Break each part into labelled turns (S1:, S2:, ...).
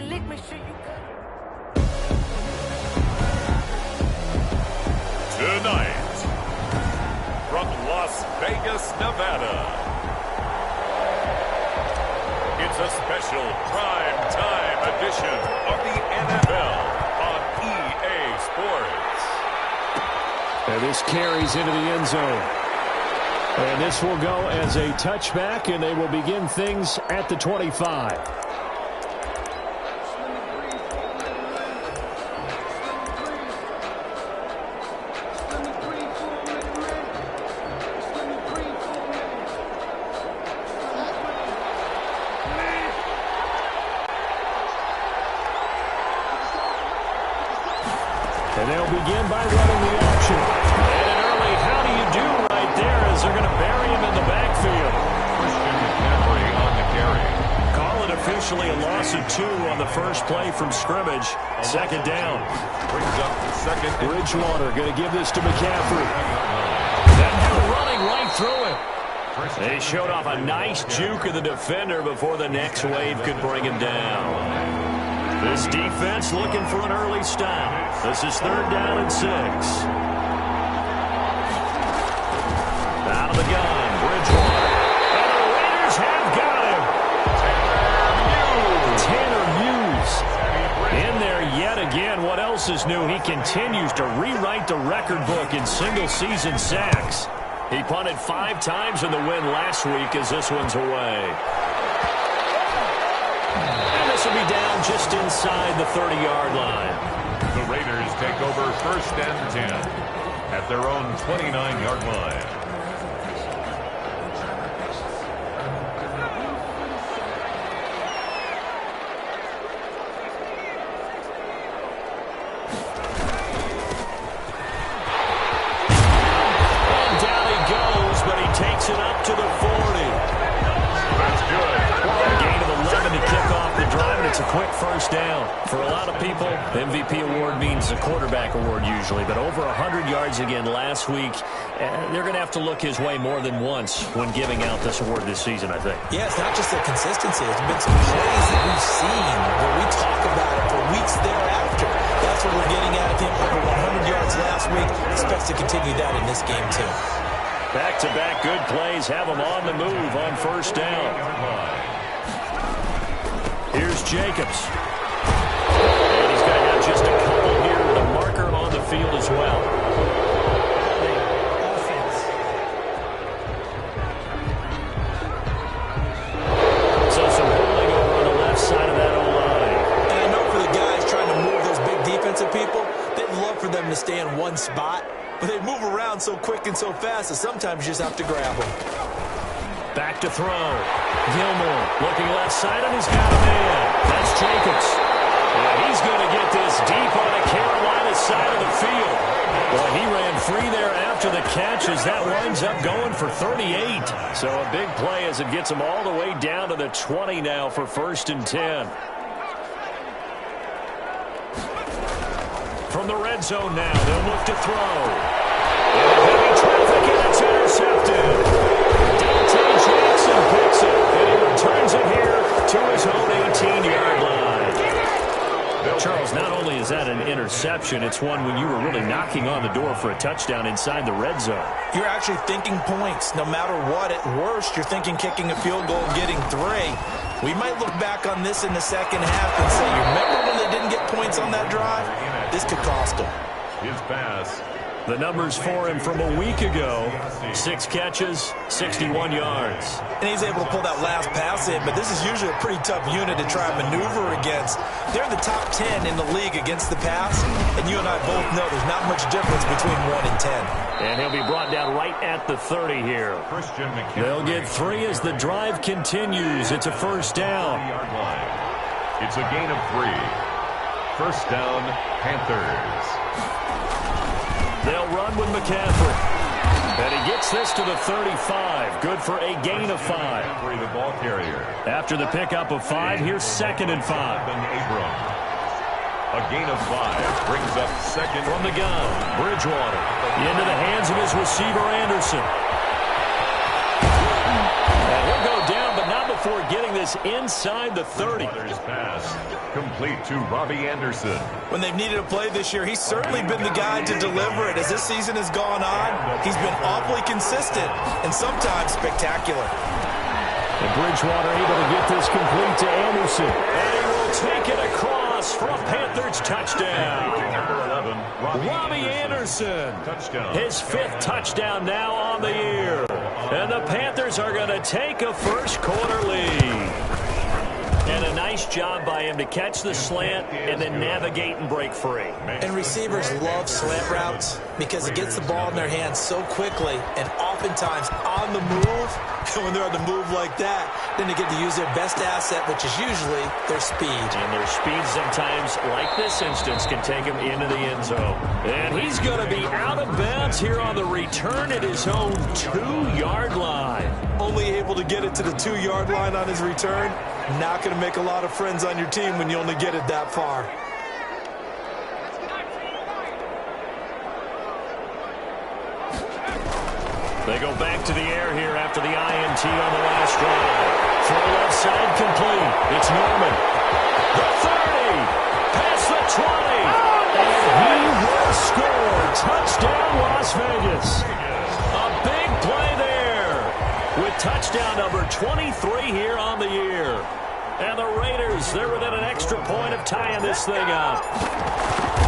S1: that lick, make sure you got it.
S2: Tonight, from Las Vegas, Nevada, it's a special prime-time edition of the NFL on EA Sports.
S3: And this carries into the end zone. And this will go as a touchback, and they will begin things at the 25. And they'll begin by running the action. And early, how do you do right there as they're going to bury him in the backfield?
S2: Christian McCaffrey on the carry.
S3: Call it officially a loss of 2 on the first play from scrimmage. Second down.
S2: Brings up the second.
S3: Bridgewater going to give this to McCaffrey. That dude running right through him. They showed off a nice juke of the defender before the next wave could bring him down. This defense looking for an early stop. This is 3rd down and 6. Out of the gun, Bridgewater. And the Raiders have got him. Tanner Muse in there yet again. What else is new? He continues to rewrite the record book in single-season sacks. He punted 5 times in the win last week as this one's away. This will be down just inside the 30-yard line.
S2: The Raiders take over 1st and 10 at their own 29-yard line.
S3: And down he goes, but he takes it up to the 40.
S2: That's good.
S3: A gain of 11 to kick off the drive, and it's a quick 1st down. For a lot of people, MVP award means a quarterback award usually, but over 100 yards again last week. They're going to have to look his way more than once when giving out this award this season, I think.
S4: Yeah, it's not just the consistency. It's been some plays that we've seen where we talk about it for weeks thereafter. That's what we're getting out of him. Over 100 yards last week. Expects to continue that in this game, too.
S3: Back-to-back good plays have him on the move on 1st down. Here's Jacobs. And he's going to have just a couple here with a marker on the field as well. So some holding over on the left side of that O-line.
S4: And I know for the guys trying to move those big defensive people, they'd love for them to stay in one spot. But they move around so quick and so fast that sometimes you just have to grab them.
S3: Back to throw. Gilmore looking left side, and he's got a man. That's Jacobs. And he's going to get this deep on the Carolina side of the field. Well, he ran free there after the catch as that winds up going for 38. So a big play as it gets him all the way down to the 20 now for 1st and 10. From the red zone now, they'll look to throw. And heavy traffic, and it's intercepted. Dante Jackson picks it, and he returns it here to his own 18-yard line. Charles, not only is that an interception, it's one when you were really knocking on the door for a touchdown inside the red zone.
S4: You're actually thinking points. No matter what, at worst, you're thinking kicking a field goal and getting 3. We might look back on this in the second half and say, you remember when they didn't get points on that drive? This could cost them.
S2: His pass.
S3: The numbers for him from a week ago, 6 catches, 61 yards.
S4: And he's able to pull that last pass in, but this is usually a pretty tough unit to try and maneuver against. They're the top 10 in the league against the pass, and you and I both know there's not much difference between 1 and 10.
S3: And he'll be brought down right at the 30 here.
S2: Christian McCaffrey.
S3: They'll get 3 as the drive continues. It's a 1st down.
S2: It's a gain of 3. 1st down, Panthers.
S3: They'll run with McCaffrey. And he gets this to the 35. Good for a gain of 5.
S2: The ball carrier.
S3: After the pickup of 5, here's 2nd and 5.
S2: A gain of 5 brings up 2nd.
S3: From the gun, Bridgewater. Into the hands of his receiver, Anderson. And he'll go down, but not before getting this inside the 30.
S2: Pass complete to Robbie Anderson.
S4: When they've needed a play this year, he's certainly been the guy to deliver it. As this season has gone on, he's been awfully consistent and sometimes spectacular.
S3: And Bridgewater able to get this complete to Anderson. And he will take it across for a Panthers touchdown. Robbie Anderson. His 5th touchdown now on the year. And the Panthers are going to take a first quarter lead. And a nice job by him to catch the slant and then navigate and break free.
S4: And receivers love slant routes because it gets the ball in their hands so quickly and oftentimes on the move. And when they're on the move like that, then they get to use their best asset, which is usually their speed.
S3: And their speed sometimes, like this instance, can take him into the end zone. And he's going to be out of bounds here on the return at his own 2-yard line.
S4: Only able to get it to the 2-yard line on his return. Not going to make a lot of friends on your team when you only get it that far.
S3: They go back to the air here after the INT on the last drive. Throw left side complete. It's Norman. The 30. Past the 20. And he will score. Touchdown, Las Vegas. A big play there with touchdown number 23 here on the year. And the Raiders, they're within an extra point of tying this thing up.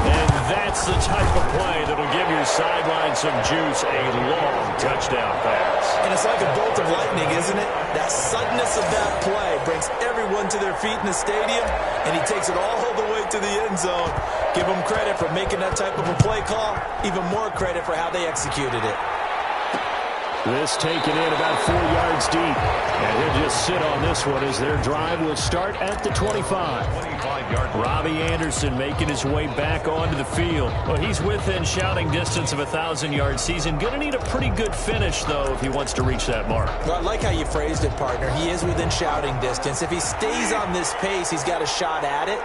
S3: And that's the type of play that'll give your sideline some juice, a long touchdown pass.
S4: And it's like a bolt of lightning, isn't it? That suddenness of that play brings everyone to their feet in the stadium, and he takes it all the way to the end zone. Give him credit for making that type of a play call, even more credit for how they executed it.
S3: This taken in about 4 yards deep. And he'll just sit on this one as their drive will start at the 25. Robbie Anderson making his way back onto the field. Well, he's within shouting distance of a 1,000-yard season. Going to need a pretty good finish, though, if he wants to reach that mark.
S4: Well, I like how you phrased it, partner. He is within shouting distance. If he stays on this pace, he's got a shot at it.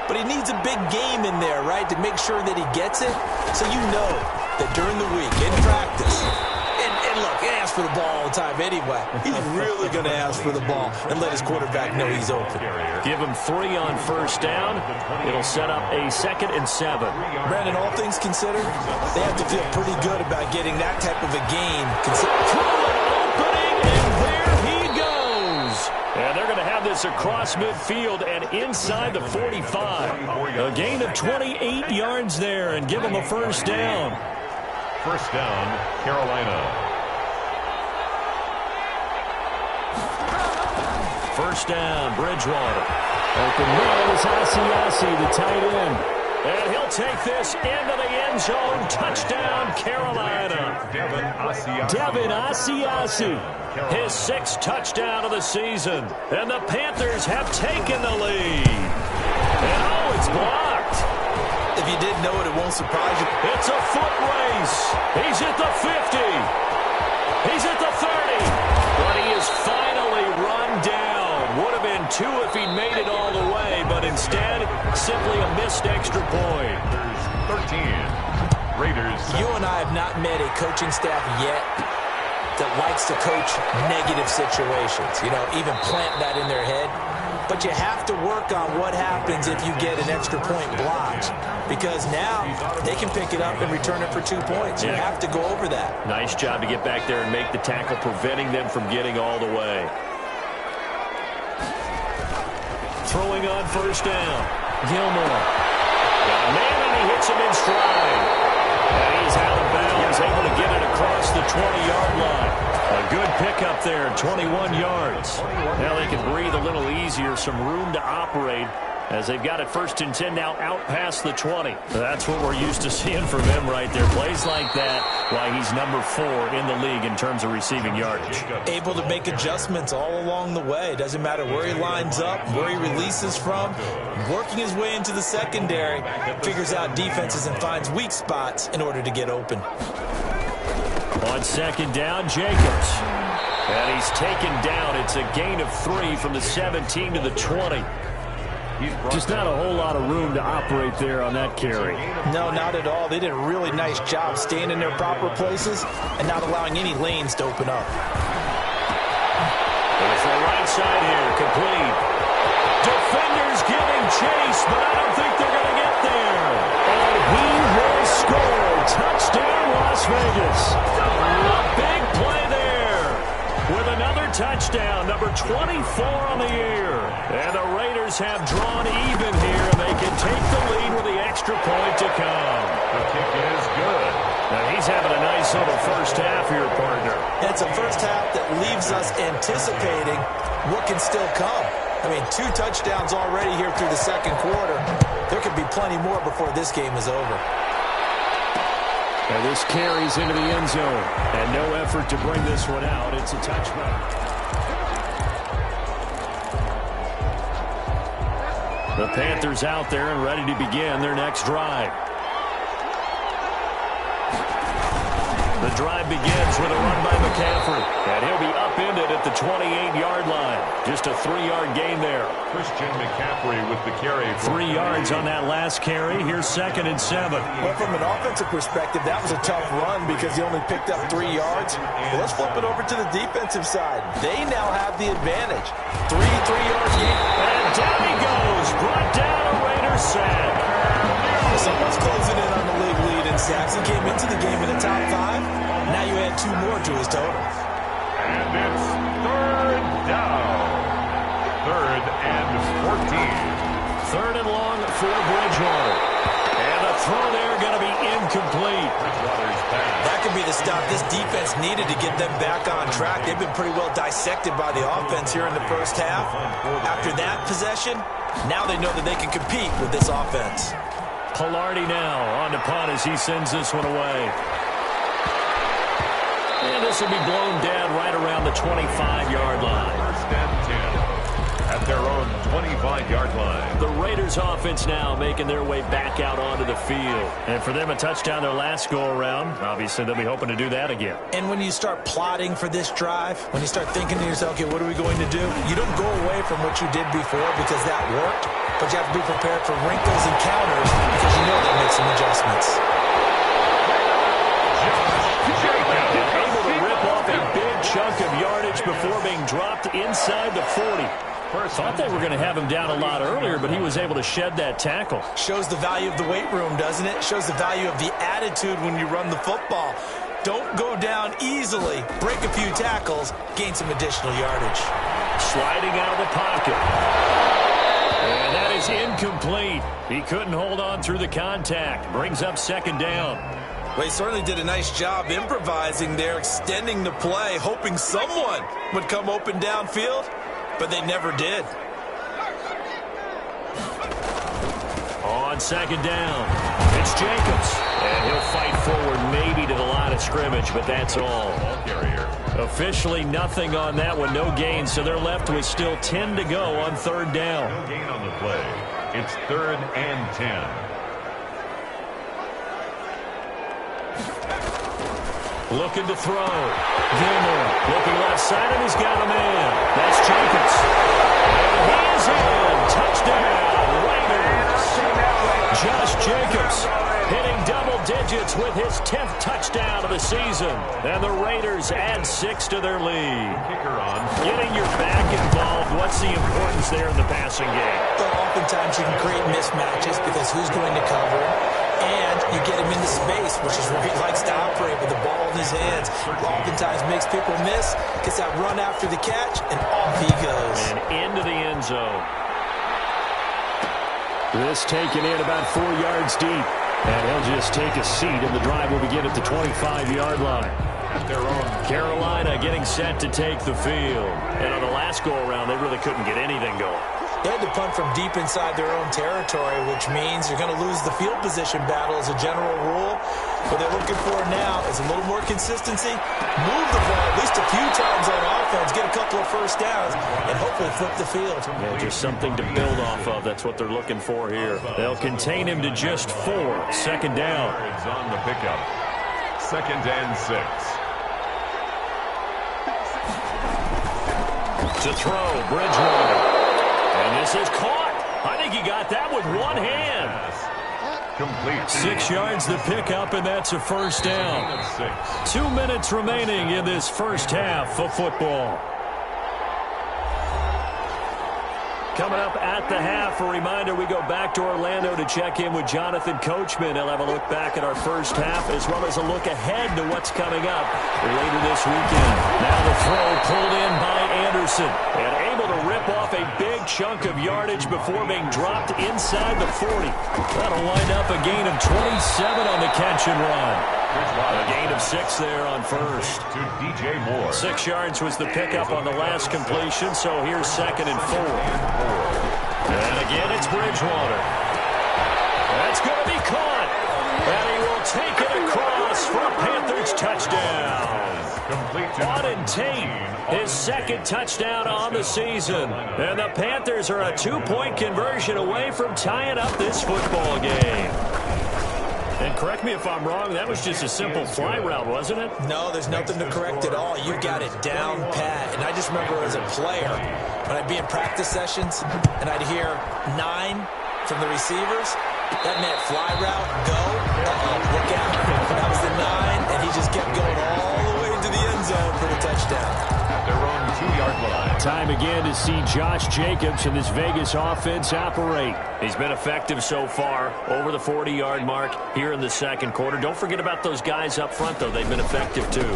S4: But he needs a big game in there, right, to make sure that he gets it. So you know that during the week, in practice, and look, he asks for the ball all the time anyway. He's really going to ask for the ball and let his quarterback know he's open.
S3: Give him 3 on first down. It'll set up a 2nd and 7.
S4: Brandon, all things considered, they have to feel pretty good about getting that type of a game.
S3: Opening, and there he goes. And they're going to have this across midfield and inside the 45. A gain of 28 yards there and give him a first down.
S2: First down, Carolina.
S3: First down, Bridgewater. Open man is Asiasi, the tight end. And he'll take this into the end zone. Touchdown, Carolina. Devin Asiasi. His 6th touchdown of the season. And the Panthers have taken the lead. And oh, it's blocked.
S4: If you didn't know it, it won't surprise you.
S3: It's a foot race. He's at the 50. He's at the 30. But he is finally run down. Would have been 2 if he'd made it all the way, but instead, simply a missed extra point.
S2: 13. Raiders.
S4: You and I have not met a coaching staff yet that likes to coach negative situations. You know, even plant that in their head. But you have to work on what happens if you get an extra point blocked. Because now they can pick it up and return it for 2 points. You have to go over that.
S3: Nice job to get back there and make the tackle, preventing them from getting all the way. Throwing on first down. Gilmore. Got a man, and he hits him in stride. And he's out of bounds, able to get it across the 20-yard line. A good pickup there, 21 yards. Now they can breathe a little easier, some room to operate as they've got it 1st and 10 now out past the 20. That's what we're used to seeing from him right there. Plays like that, why he's number 4 in the league in terms of receiving yardage.
S4: Able to make adjustments all along the way. Doesn't matter where he lines up, where he releases from. Working his way into the secondary, figures out defenses and finds weak spots in order to get open.
S3: On 2nd down, Jacobs. And he's taken down. It's a gain of 3 from the 17 to the 20. Just not a whole lot of room to operate there on that carry.
S4: No, not at all. They did a really nice job staying in their proper places and not allowing any lanes to open up.
S3: There's the right outside here. Complete. Defenders giving chase, but I don't think they're going to get there. And he will score. Touchdown, Las Vegas. A big play there with another touchdown, number 24 on the year. And the Raiders have drawn even here, and they can take the lead with the extra point to come.
S2: The kick is good.
S3: Now he's having a nice little first half here, partner.
S4: It's a first half that leaves us anticipating what can still come. I mean, 2 touchdowns already here through the second quarter. There could be plenty more before this game is over.
S3: And this carries into the end zone. And no effort to bring this one out. It's a touchback. The Panthers out there and ready to begin their next drive. The drive begins with a run by McCaffrey. And he'll be upended at the 28-yard line. Just a 3-yard gain there.
S2: Christian McCaffrey with the carry.
S3: 3 yards on that last carry. Here's 2nd and 7.
S4: Well, from an offensive perspective, that was a tough run because he only picked up 3 yards. Well, let's flip it over to the defensive side. They now have the advantage. 3-3-yard gain.
S3: And down he goes. Brought down a Raiders sack.
S4: Someone's closing in on the league lead in sacks. He came into the game in the top 5. Now you add 2 more to his total.
S2: And it's 3rd down. 3rd and 14.
S3: 3rd and long for Bridgewater. And the throw there going to be incomplete.
S2: Bridgewater's pass.
S4: That could be the stop this defense needed to get them back on track. They've been pretty well dissected by the offense here in the first half. After that possession, now they know that they can compete with this offense.
S3: Pilardi now on to punt as he sends this one away. And this will be blown down right around the 25-yard line.
S2: 1st and 10 at their own 25-yard line.
S3: The Raiders offense now making their way back out onto the field. And for them, a touchdown their last go-around. Obviously, they'll be hoping to do that again.
S4: And when you start plotting for this drive, when you start thinking to yourself, okay, what are we going to do? You don't go away from what you did before because that worked, but you have to be prepared for wrinkles and counters because you know that makes some adjustments.
S3: Able to rip off a big chunk of yardage before being dropped inside the 40. Thought they were going to have him down a lot earlier, but he was able to shed that tackle.
S4: Shows the value of the weight room, doesn't it? Shows the value of the attitude when you run the football. Don't go down easily. Break a few tackles, gain some additional yardage.
S3: Sliding out of the pocket. And that is incomplete. He couldn't hold on through the contact. Brings up 2nd down.
S4: Well, he certainly did a nice job improvising there, extending the play, hoping someone would come open downfield, but they never did.
S3: On 2nd down, it's Jacobs. And he'll fight forward maybe to the line of scrimmage, but that's all.
S2: Ball carrier.
S3: Officially nothing on that one, no gain, so they're left with still 10 to go on 3rd down.
S2: No gain on the play. It's 3rd and 10.
S3: Looking to throw. Gilmore looking left side, and he's got a man. That's Jacobs. And he is in. Touchdown, Raiders. Josh Jacobs hitting double digits with his 10th touchdown of the season. And the Raiders add 6 to their lead.
S2: Kicker on.
S3: Getting your back involved, what's the importance there in the passing game?
S4: Well, oftentimes you can create mismatches because who's going to cover him? And you get him into space, which is where he likes to operate with the ball in his hands. Oftentimes makes people miss, gets that run after the catch, and off he goes.
S3: And into the end zone. This taken in about 4 yards deep. And he'll just take a seat, and the drive will begin at the 25-yard line.
S2: At their own.
S3: Carolina getting set to take the field. And on the last go-around, they really couldn't get anything going.
S4: They had to punt from deep inside their own territory, which means you're going to lose the field position battle as a general rule. What they're looking for now is a little more consistency, move the ball at least a few times on offense, get a couple of first downs, and hopefully flip the field.
S3: Yeah, just something to build off of. That's what they're looking for here. They'll contain him to just 4. 2nd down.
S2: It's on the pickup. 2nd and 6.
S3: To throw, Bridgewater. And this is caught. I think he got that with one hand.
S2: Complete.
S3: 6 yards the pickup, and that's a first down. 2 minutes remaining in this first half of football. Coming up at the half, a reminder, we go back to Orlando to check in with Jonathan Coachman. He'll have a look back at our first half as well as a look ahead to what's coming up later this weekend. Now the throw pulled in by Anderson and able to rip off a big chunk of yardage before being dropped inside the 40. That'll wind up a gain of 27 on the catch and run. A gain of 6 there on first.
S2: To DJ Moore.
S3: 6 yards was the pickup on the last completion, so here's 2nd and 4. And again, it's Bridgewater. That's going to be caught. And he will take it across for a Panthers touchdown. Auden Tate, his 2nd touchdown on the season. And the Panthers are a 2-point conversion away from tying up this football game. And correct me if I'm wrong, that was just a simple fly route, wasn't it?
S4: No, there's nothing to correct at all. You got it down pat. And I just remember as a player, when I'd be in practice sessions and I'd hear 9 from the receivers, that meant fly route, go, look out. That was the 9, and he just kept going all the way into the end zone for the touchdown.
S2: At their own 2-yard line.
S3: Time again to see Josh Jacobs and this Vegas offense operate. He's been effective so far, over the 40-yard mark here in the second quarter. Don't forget about those guys up front, though. They've been effective, too.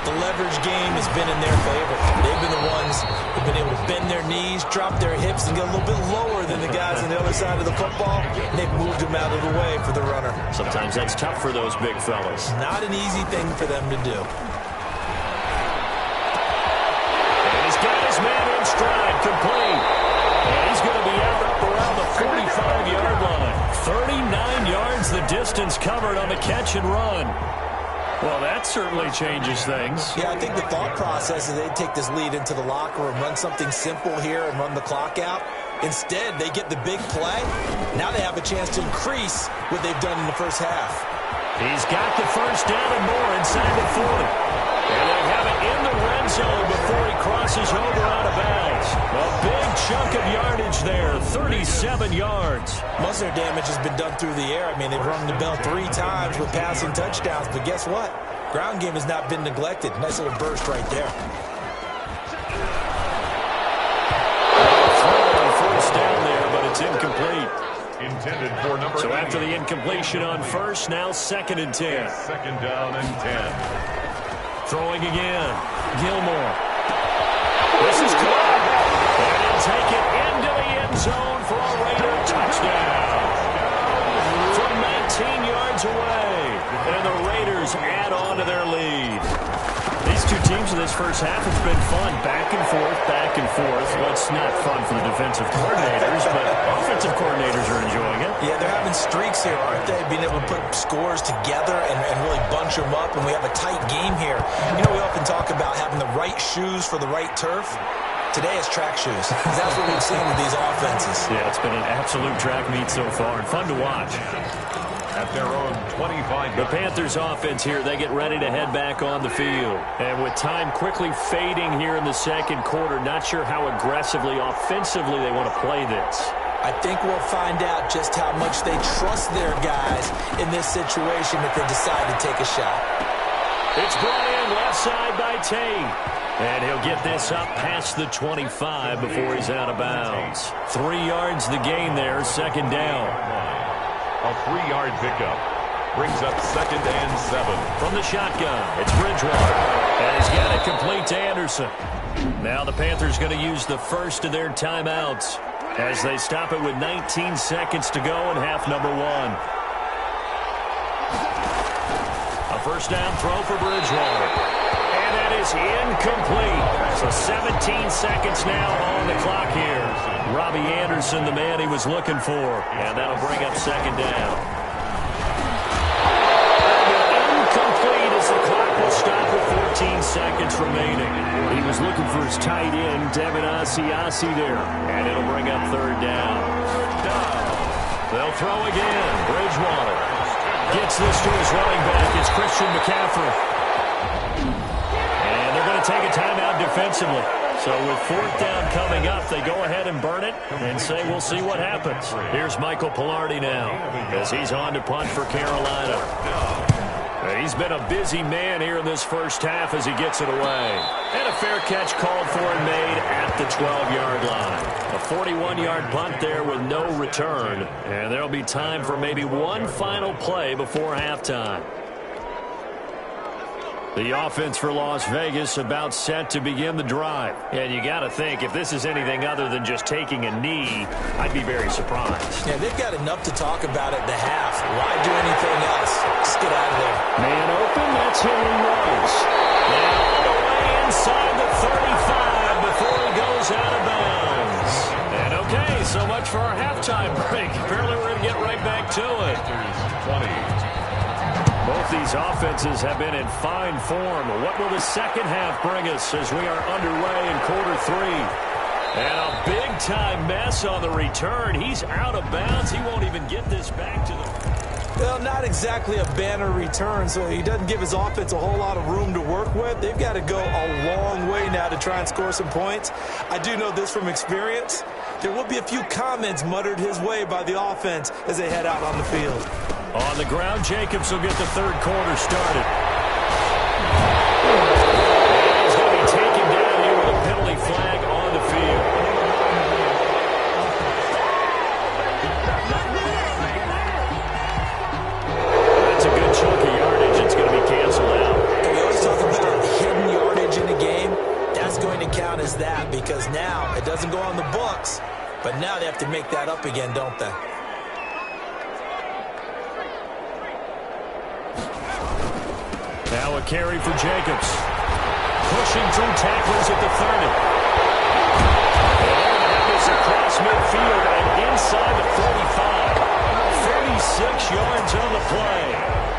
S4: The leverage game has been in their favor. They've been the ones who've been able to bend their knees, drop their hips, and get a little bit lower than the guys on the other side of the football. And they've moved them out of the way for the runner.
S3: Sometimes that's tough for those big fellas.
S4: Not an easy thing for them to do.
S3: Man in stride, complete. And he's going to be out up around the 45-yard line. 39 yards the distance covered on the catch and run. Well, that certainly changes things.
S4: Yeah, I think the thought process is they'd take this lead into the locker room, run something simple here and run the clock out. Instead, they get the big play. Now they have a chance to increase what they've done in the first half.
S3: He's got the first down and more inside the 40. And they have it in the red zone before he crosses over out of bounds. A big chunk of yardage there, 37 yards.
S4: Most of their damage has been done through the air. I mean, they've rung the bell 3 times with passing touchdowns. But guess what? Ground game has not been neglected. Nice little burst right there.
S3: First down there, but it's incomplete.
S2: Intended for number 8.
S3: So after the incompletion on first, now 2nd and 10.
S2: 2nd down and 10.
S3: Throwing again. Gilmore. This is caught. And he'll take it into the end zone for a Raider touchdown. From 19 yards away. And the Raiders add on to their lead. These two teams in this first half, it's been fun. Back and forth, back and forth. Well, it's not fun for the defensive coordinators, but offensive coordinators are enjoying it.
S4: Yeah, they're having streaks here, aren't they? Being able to put scores together and really bunch them up, and we have a tight game here. You know, we often talk about having the right shoes for the right turf. Today it's track shoes. That's what we've seen with these offenses.
S3: Yeah, it's been an absolute track meet so far, and fun to watch.
S2: At their own 25.
S3: The Panthers offense here, they get ready to head back on the field. And with time quickly fading here in the second quarter, not sure how aggressively, offensively they want to play this.
S4: I think we'll find out just how much they trust their guys in this situation if they decide to take a shot.
S3: It's brought in left side by Tate. And he'll get this up past the 25 before he's out of bounds. 3 yards the gain there, 2nd down.
S2: A 3-yard pickup brings up 2nd and 7.
S3: From the shotgun, it's Bridgewater. And he's got it complete to Anderson. Now the Panthers going to use the first of their timeouts as they stop it with 19 seconds to go in half number 1. A first down throw for Bridgewater. And that is incomplete. So 17 seconds now on the clock here. Robbie Anderson, the man he was looking for. And that'll bring up 2nd down. Incomplete as the clock will stop with 14 seconds remaining. He was looking for his tight end, Devin Asiasi there. And it'll bring up 3rd down. They'll throw again. Bridgewater gets this to his running back. It's Christian McCaffrey. And they're going to take a timeout defensively. So with 4th down coming up, they go ahead and burn it and say we'll see what happens. Here's Michael Pilardi now as he's on to punt for Carolina. He's been a busy man here in this first half as he gets it away. And a fair catch called for and made at the 12-yard line. A 41-yard punt there with no return. And there'll be time for maybe one final play before halftime. The offense for Las Vegas about set to begin the drive. And you got to think, if this is anything other than just taking a knee, I'd be very surprised.
S4: Yeah, they've got enough to talk about at the half. Why do anything else? Just get out of there.
S3: Man open, that's Henry Ruggs. Now all the way inside the 35 before he goes out of bounds. And okay, so much for our halftime break. Apparently we're going to get right back to it.
S2: 20.
S3: Both these offenses have been in fine form. What will the second half bring us as we are underway in quarter three? And a big-time mess on the return. He's out of bounds. He won't even get this back to the...
S4: Well, not exactly a banner return, so he doesn't give his offense a whole lot of room to work with. They've got to go a long way now to try and score some points. I do know this from experience. There will be a few comments muttered his way by the offense as they head out on the field.
S3: On the ground, Jacobs will get the third quarter started. And he's going to be taken down here with a penalty flag on the field. That's a good chunk of yardage. It's going to be canceled out.
S4: We always talk about hidden yardage in a game. That's going to count as that because now it doesn't go on the books, but now they have to make that up again, don't they?
S3: Now a carry for Jacobs. Pushing through tacklers at the 30. And that is across midfield and inside the 45. 36 yards on the play.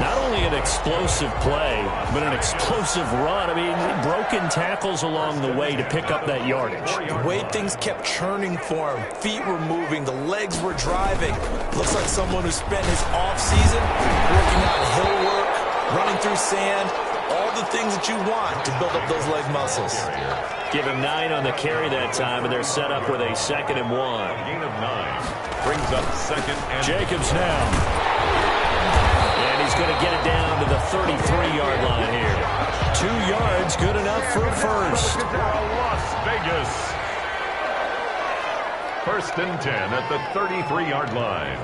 S3: Not only an explosive play, but an explosive run. I mean, broken tackles along the way to pick up that yardage.
S4: The way things kept churning for him. Feet were moving. The legs were driving. Looks like someone who spent his offseason working on hill work, running through sand, all the things that you want to build up those leg muscles.
S3: Give him 9 on the carry that time, and they're set up with a 2nd and 1.
S2: Gain of 9 brings up 2nd and...
S3: Jacobs now. And he's going to get it down to the 33-yard line here. 2 yards, good enough for a first.
S2: Las Vegas. 1st and 10 at the 33-yard line.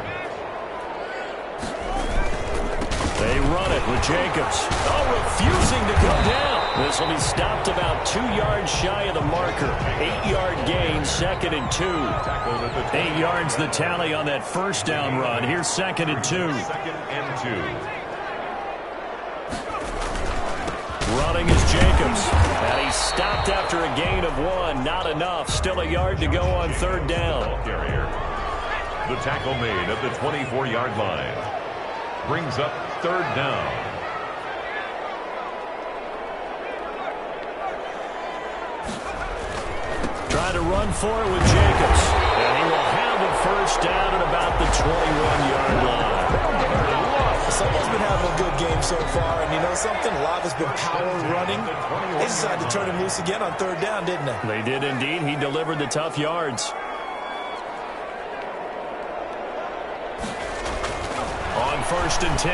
S3: They run it with Jacobs. Oh, refusing to go down. This will be stopped about 2 yards shy of the marker. 8-yard gain, 2nd and 2. 8 yards the tally on that first down run. Here's 2nd and 2.
S2: 2nd and 2.
S3: Running is Jacobs. And he's stopped after a gain of 1. Not enough. Still a yard to go on 3rd down.
S2: The tackle made at the 24-yard line. Brings up 3rd down.
S3: Try to run for it with Jacobs. And he will have a first down at about the 21-yard line.
S4: Someone's been having a good game so far, and you know something? A lot has been power running. They decided to turn him loose again on 3rd down, didn't they?
S3: They did indeed. He delivered the tough yards. On 1st and 10,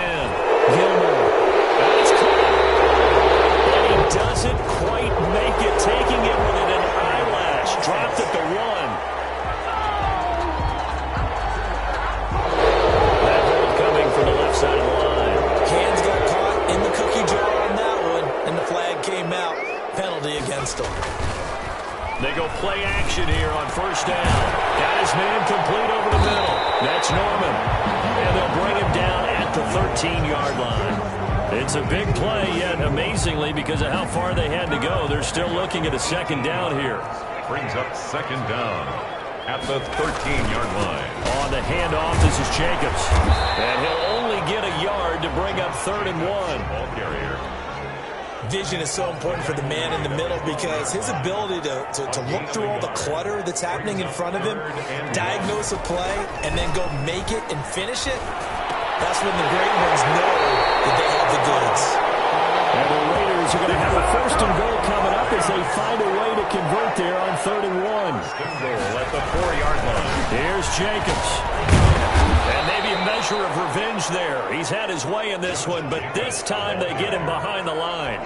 S3: Gilmore. That's caught. And he doesn't quite make it, taking it within an eyelash. Dropped at the 1. That hold coming from the left side of the line.
S4: Hands got caught in the cookie jar on that one, and the flag came out. Penalty against him.
S3: They go play action here on 1st down. Got his man complete over the middle. That's Norman. And they'll bring him down at the 13-yard line. It's a big play, yet amazingly, because of how far they had to go, they're still looking at a 2nd down here.
S2: Brings up 2nd down at the 13-yard line.
S3: On the handoff, this is Jacobs. And he'll only get a yard to bring up 3rd and 1.
S2: Ball carrier.
S4: Vision is so important for the man in the middle because his ability to look through all the clutter that's happening in front of him, diagnose a play, and then go make it and finish it, that's when the great ones know that they have the goods.
S3: And the Raiders are going to have a 1st and goal coming up as they find a way to convert there on 3rd and 1.
S2: Goal at the 4-yard line.
S3: Here's Jacobs. And maybe a measure measure of revenge there. He's had his way in this one, but this time they get him behind the line.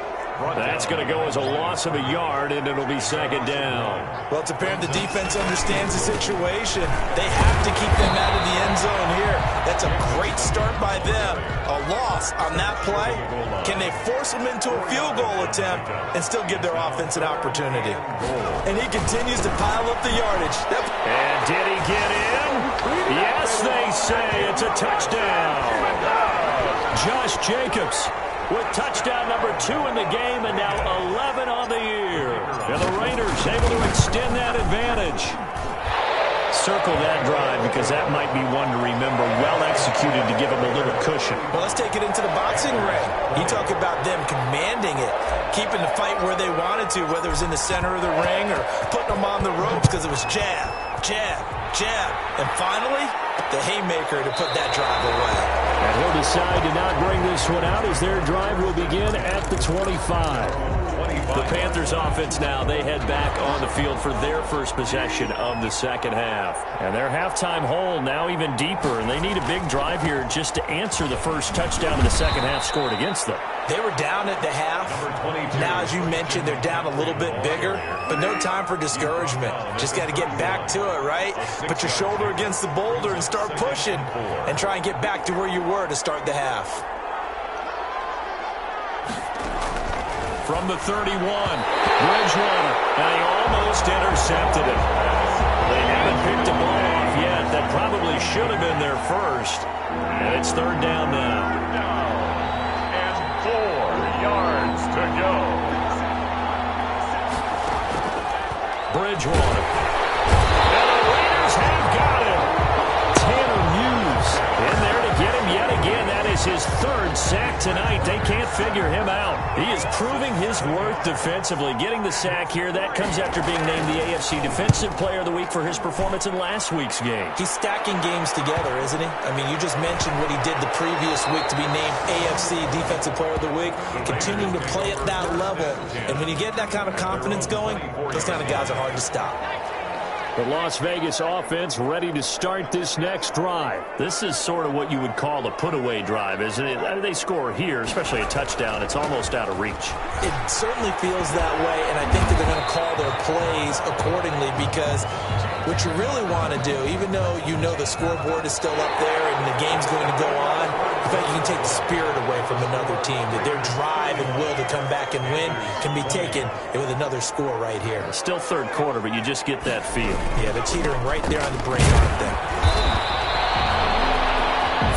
S3: That's going to go as a loss of a yard, and it'll be second down.
S4: Well, it's apparent the defense understands the situation. They have to keep them out of the end zone here. That's a great start by them. A loss on that play. Can they force them into a field goal attempt and still give their offense an opportunity? And he continues to pile up the yardage.
S3: And did he get in? Yes, they say it's a touchdown. Josh Jacobs with touchdown number 2 in the game, and now 11 on the year. And the Raiders able to extend that advantage. Circle that drive because that might be one to remember. Well executed to give them a little cushion.
S4: Well, let's take it into the boxing ring. You talk about them commanding it, keeping the fight where they wanted to, whether it was in the center of the ring or putting them on the ropes because it was jab, jab, jab. And finally, the haymaker to put that drive away.
S3: And he'll decide to not bring this one out as their drive will begin at the 25. The Panthers offense now, they head back on the field for their first possession of the second half. And their halftime hole now even deeper, and they need a big drive here just to answer the first touchdown in the second half scored against them.
S4: They were down at the half. Now, as you mentioned, they're down a little bit bigger, but no time for discouragement. Just got to get back to it, right? Put your shoulder against the boulder and start pushing and try and get back to where you were to start the half.
S3: From the 31, Bridgewater, and he almost intercepted it. They haven't picked the ball off yet. That probably should have been their first. And it's third down now.
S2: And 4 yards to go.
S3: Bridgewater. And the Raiders have got him. Tanner Muse in there to get him yet again. That is his third sack tonight. They can't figure him out. He is proving his worth defensively. Getting the sack here, that comes after being named the AFC Defensive Player of the Week for his performance in last week's game.
S4: He's stacking games together, isn't he? I mean, you just mentioned what he did the previous week to be named AFC Defensive Player of the Week, continuing to play at that level. And when you get that kind of confidence going, those kind of guys are hard to stop.
S3: The Las Vegas offense ready to start this next drive. This is sort of what you would call a put-away drive, isn't it? They score here, especially a touchdown. It's almost out of reach.
S4: It certainly feels that way, and I think that they're going to call their plays accordingly because what you really want to do, even though you know the scoreboard is still up there and the game's going to go on, I feel like you can take the spirit away from another team, that their drive and will to come back and win can be taken with another score right here.
S3: Still third quarter, but you just get that feel.
S4: Yeah, they're teetering right there on the brink, aren't they?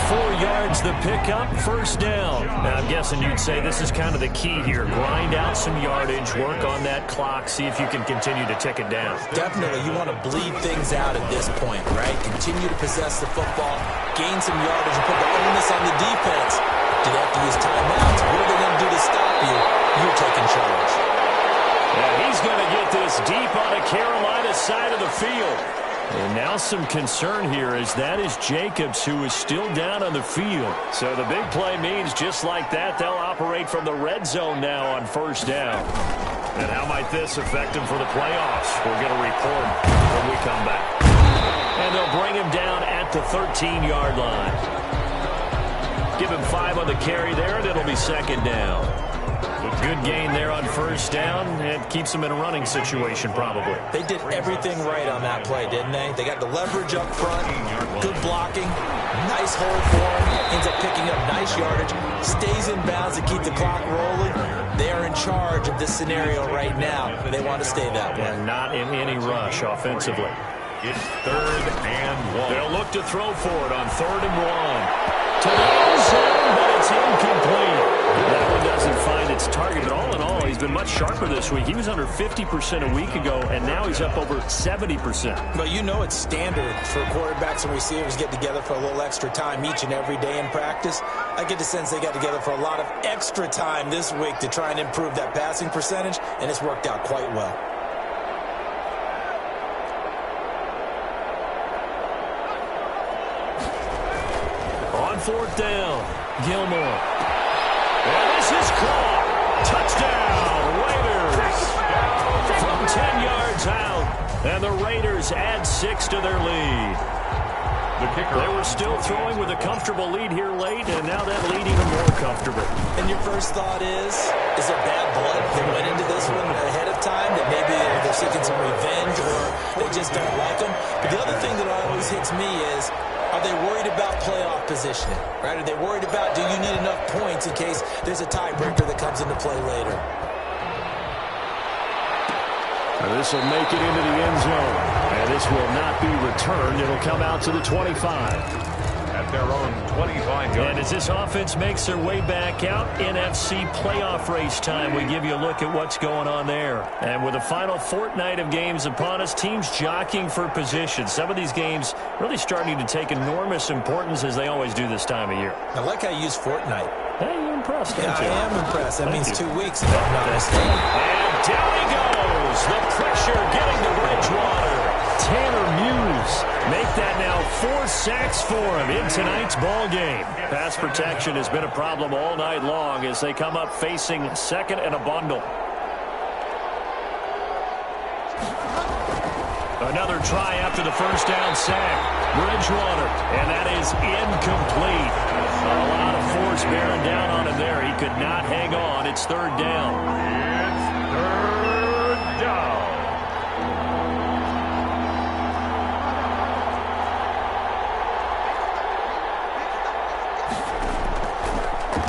S3: 4 yards the pickup, first down. Now, I'm guessing you'd say this is kind of the key here. Grind out some yardage, work on that clock, see if you can continue to tick it down.
S4: Definitely, you want to bleed things out at this point, right? Continue to possess the football, gain some yardage, and put the onus on the defense. Do they have to use timeouts? What are they going to do to stop you? You're taking charge.
S3: And he's going to get this deep on the Carolina side of the field. And now some concern here as that is Jacobs, who is still down on the field. So the big play means just like that, they'll operate from the red zone now on first down. And how might this affect him for the playoffs? We're going to report when we come back. And they'll bring him down at the 13-yard line. Give him 5 on the carry there, and it'll be second down. Good gain there on first down. It keeps them in a running situation, probably.
S4: They did everything right on that play, didn't they? They got the leverage up front, good blocking, nice hold for him, ends up picking up nice yardage, stays in bounds to keep the clock rolling. They are in charge of this scenario right now. They want to stay that way.
S3: And not in any rush offensively.
S2: It's 3rd and 1.
S3: They'll look to throw for it on 3rd and 1. To the end zone, but it's incomplete. That one doesn't find its target, but all in all, he's been much sharper this week. He was under 50% a week ago, and now he's up over 70%.
S4: Well, you know it's standard for quarterbacks and receivers get together for a little extra time each and every day in practice. I get the sense they got together for a lot of extra time this week to try and improve that passing percentage, and it's worked out quite well.
S3: On 4th down, Gilmore. And this is caught. Touchdown, Raiders. From 10 yards out. And the Raiders add 6 to their lead.
S2: The kicker.
S3: They were still throwing with a comfortable lead here late, and now that lead even more comfortable.
S4: And your first thought is there bad blood that went into this one ahead of time, that maybe they're seeking some revenge or they just don't like them? But the other thing that always hits me is, are they worried about playoff positioning? Right? Are they worried about, do you need enough points in case there's a tiebreaker that comes into play later?
S3: This will make it into the end zone. And this will not be returned. It'll come out to the 25.
S2: At their own 25 yards.
S3: And as this offense makes their way back out, NFC playoff race time, we give you a look at what's going on there. And with the final fortnight of games upon us, teams jockeying for position. Some of these games really starting to take enormous importance, as they always do this time of year.
S4: I like how you use fortnight.
S3: Hey, you're impressed, aren't you?
S4: I am impressed. That means 2 weeks, if I'm not mistaken.
S3: And down he goes. The pressure getting to Bridgewater. Tanner Muse make that now 4 sacks for him in tonight's ball game. Pass protection has been a problem all night long as they come up facing second and a bundle. Another try after the first down sack. Bridgewater, and that is incomplete. A lot of force bearing down on him there. He could not hang on. It's third down.
S2: It's third down.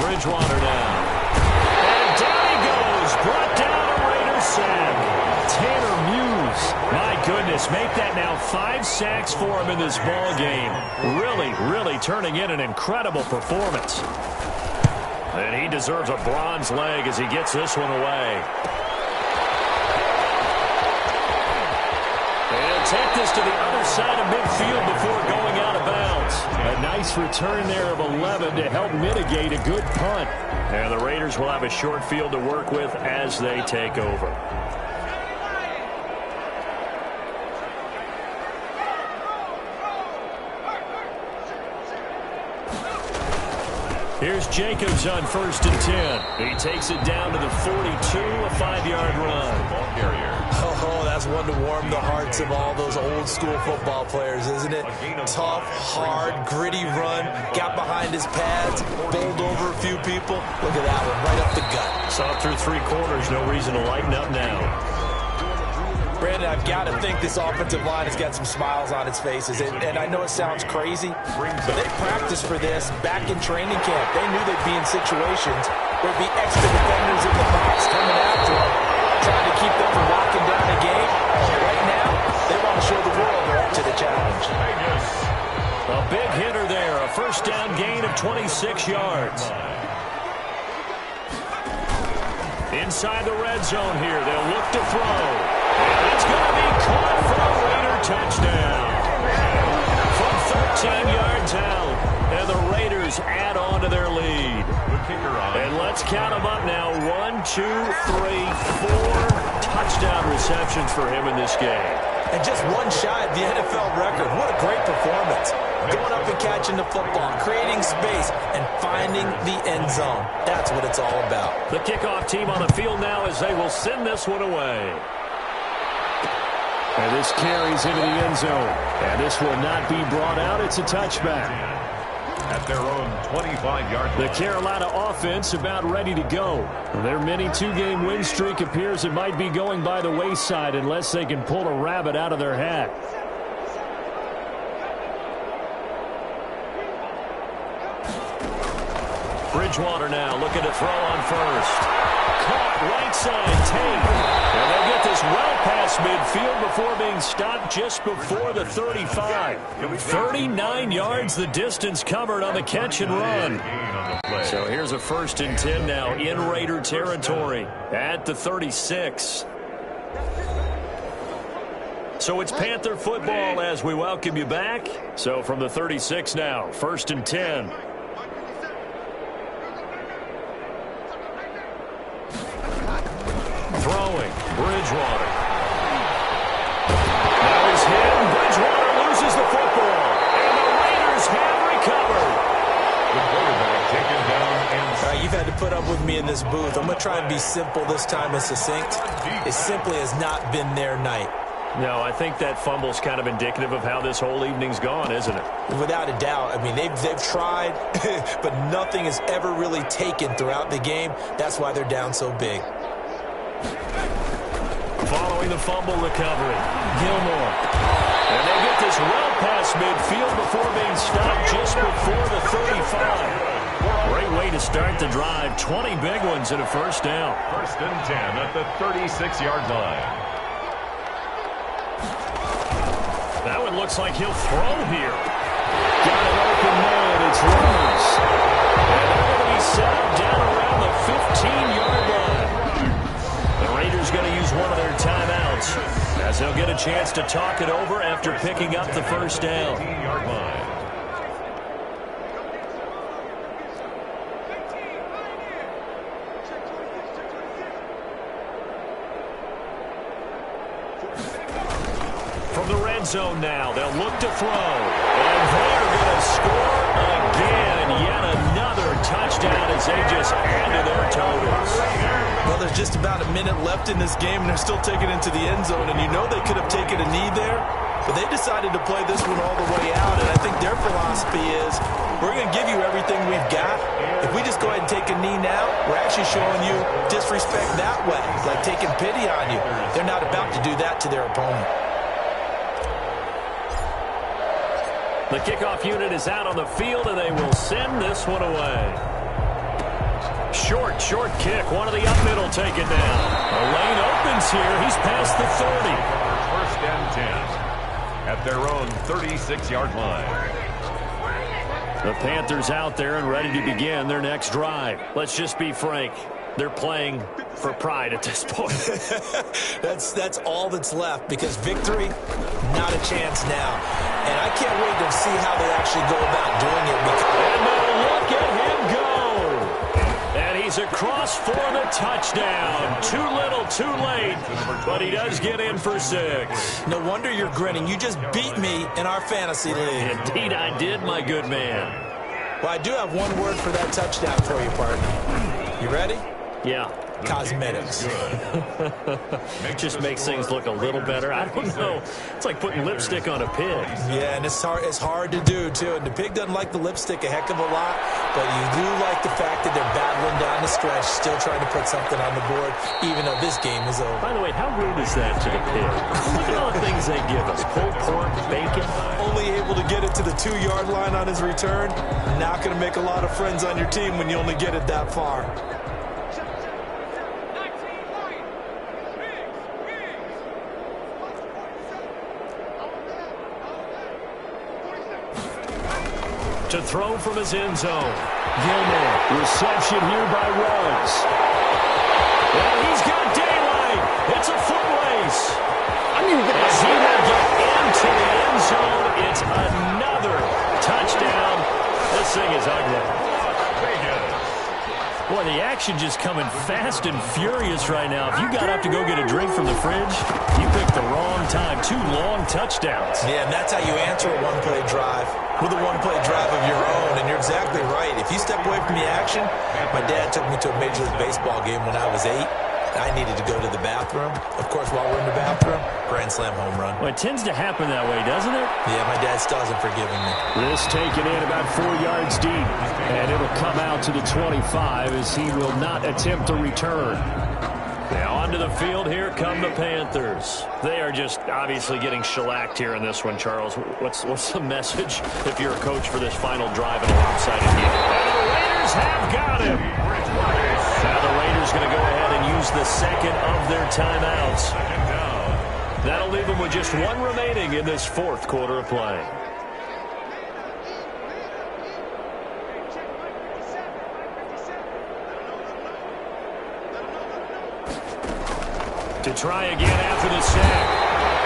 S3: Bridgewater now. And down he goes. Brought down a Raiders sack. Tanner Muse. My goodness, make that now 5 sacks for him in this ball game. Really turning in an incredible performance. And he deserves a bronze leg as he gets this one away. They'll take this to the other side of midfield before going out of bounds. A nice return there of 11 to help mitigate a good punt. And the Raiders will have a short field to work with as they take over. Here's Jacobs on 1st and 10. He takes it down to the 42, a 5-yard run.
S2: Ball carrier.
S4: Oh, that's one to warm the hearts of all those old school football players, isn't it? Tough, hard, gritty run. Got behind his pads, bowled over a few people. Look at that one, right up the gut.
S3: Saw it through 3 quarters. No reason to lighten up now.
S4: Brandon, I've got to think this offensive line has got some smiles on its faces. And I know it sounds crazy, but they practiced for this back in training camp. They knew they'd be in situations where there'd be extra defenders in the box coming after them, trying to keep them from locking down a game. Right now, they want to show the world they're up to the challenge.
S3: A big hitter there. A first down gain of 26 yards. Inside the red zone here. They'll look to throw. And it's going to be caught for a Raider touchdown. From 13 yards out. And the Raiders add on to their lead. And let's count them up now. 1, 2, 3, 4 touchdown receptions for him in this game.
S4: And just one shy of the NFL record. What a great performance. Going up and catching the football, creating space, and finding the end zone. That's what it's all about.
S3: The kickoff team on the field now as they will send this one away. And this carries into the end zone. And this will not be brought out. It's a touchback.
S2: At their own 25-yard line.
S3: The Carolina offense about ready to go. Their mini 2-game win streak appears it might be going by the wayside unless they can pull a rabbit out of their hat. Bridgewater now looking to throw on first. Caught right side, Tate. And they'll get this well past midfield before being stopped just before the 35. 39 yards the distance covered on the catch and run. So here's a 1st and 10 now in Raider territory at the 36. So it's Panther football as we welcome you back. So from the 36 now, 1st and 10. Throwing, Bridgewater. Now he's hit, and Bridgewater loses the football. And the Raiders have recovered.
S2: The quarterback taken down inside.
S4: All right, you've had to put up with me in this booth. I'm going to try and be simple this time and succinct. It simply has not been their night.
S3: No, I think that fumble's kind of indicative of how this whole evening's gone, isn't it?
S4: Without a doubt. I mean, they've tried, but nothing has ever really taken throughout the game. That's why they're down so big.
S3: Following the fumble recovery, Gilmore. And they get this well past midfield before being stopped just before the 35. Great way to start the drive. 20 big ones and a first down.
S2: 1st and 10 at the 36-yard line.
S3: That one looks like he'll throw here. Got an open man. It's Rose. And they're going to be set up down around the 15-yard line. The Raiders going to use one of their timeouts as they'll get a chance to talk it over after picking up the first down.
S2: 15-yard line.
S3: From the red zone now, they'll look to throw. And they're going to score again. Yet another touchdown as they just add to their totals.
S4: Well, there's just about a minute left in this game, and they're still taking it to the end zone. And you know they could have taken a knee there, but they decided to play this one all the way out. And I think their philosophy is, we're going to give you everything we've got. If we just go ahead and take a knee now, we're actually showing you disrespect that way, like taking pity on you. They're not about to do that to their opponent.
S3: The kickoff unit is out on the field, and they will send this one away. Short kick. One of the up middle taken down. The lane opens here. He's past the 30.
S2: 1st and 10 at their own 36-yard line.
S3: The Panthers out there and ready to begin their next drive. Let's just be frank. They're playing for pride at this point.
S4: That's all that's left, because victory, not a chance now. And I can't wait to see how they actually go about doing it.
S3: And now look at him go. And he's across for the touchdown. Too little, too late. But he does get in for 6.
S4: No wonder you're grinning. You just beat me in our fantasy league.
S3: Indeed I did, my good man.
S4: Well, I do have one word for that touchdown for you, partner. You ready?
S3: Yeah.
S4: Cosmetics.
S3: It just makes things look a little better. I don't know. It's like putting lipstick on a pig.
S4: Yeah, and it's hard to do, too. And the pig doesn't like the lipstick a heck of a lot, but you do like the fact that they're battling down the stretch, still trying to put something on the board, even though this game is over.
S3: By the way, how rude is that to the pig? Look at all the things they give us. Pulled pork, bacon.
S4: Only able to get it to the 2-yard line on his return. Not going to make a lot of friends on your team when you only get it that far.
S3: To throw from his end zone. Gilmore. Reception here by Ruggs. And he's got daylight. It's a foot race. As he will get into the end zone, it's another touchdown. This thing is ugly. Boy, the action just coming fast and furious right now. If you got up to go get a drink from the fridge, you picked the wrong time. 2 long touchdowns.
S4: Yeah, and that's how you answer a one-play drive, with a one-play drive of your own. And you're exactly right. If you step away from the action, my dad took me to a Major League Baseball game when I was 8. I needed to go to the bathroom. Of course, while we're in the bathroom, grand slam home run.
S3: Well, it tends to happen that way, doesn't it?
S4: Yeah, my dad still hasn't forgiven me.
S3: This taken in about 4 yards deep. And it'll come out to the 25 as he will not attempt to return. Now onto the field, here come the Panthers. They are just obviously getting shellacked here in this one, Charles. What's the message if you're a coach for this final drive and a lopsided game? And the Raiders have got him. Now the Raiders going to go ahead and use the second of their timeouts. That'll leave them with just 1 remaining in this 4th quarter of play. To try again after the sack.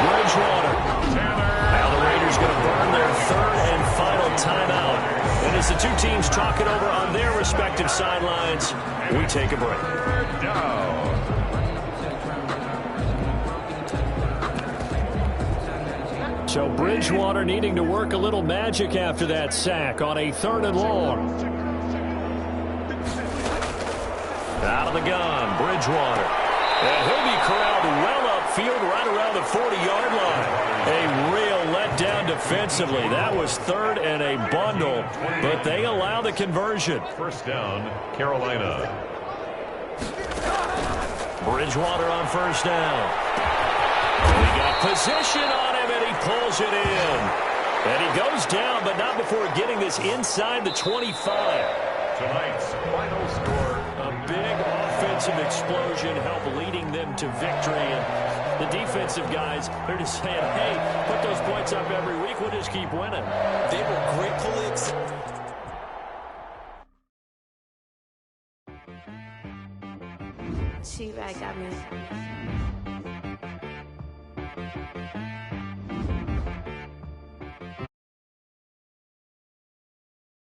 S3: Bridgewater. Now the Raiders going to burn their 3rd and final timeout. And as the two teams talk it over on their respective sidelines, we take a break. So Bridgewater needing to work a little magic after that sack on a 3rd and long. Out of the gun, Bridgewater. And he'll be corralled well field right around the 40-yard line. A real letdown defensively. That was third and a bundle, but they allow the conversion.
S2: First down, Carolina.
S3: Bridgewater on first down. We got position on him, and he pulls it in. And he goes down, but not before getting this inside the 25.
S2: Tonight's final score.
S3: A big offensive explosion helped leading them to victory. And the defensive guys, they're just saying, hey, put those points up every week. We'll just keep winning.
S4: They were gratefully
S1: She right got me.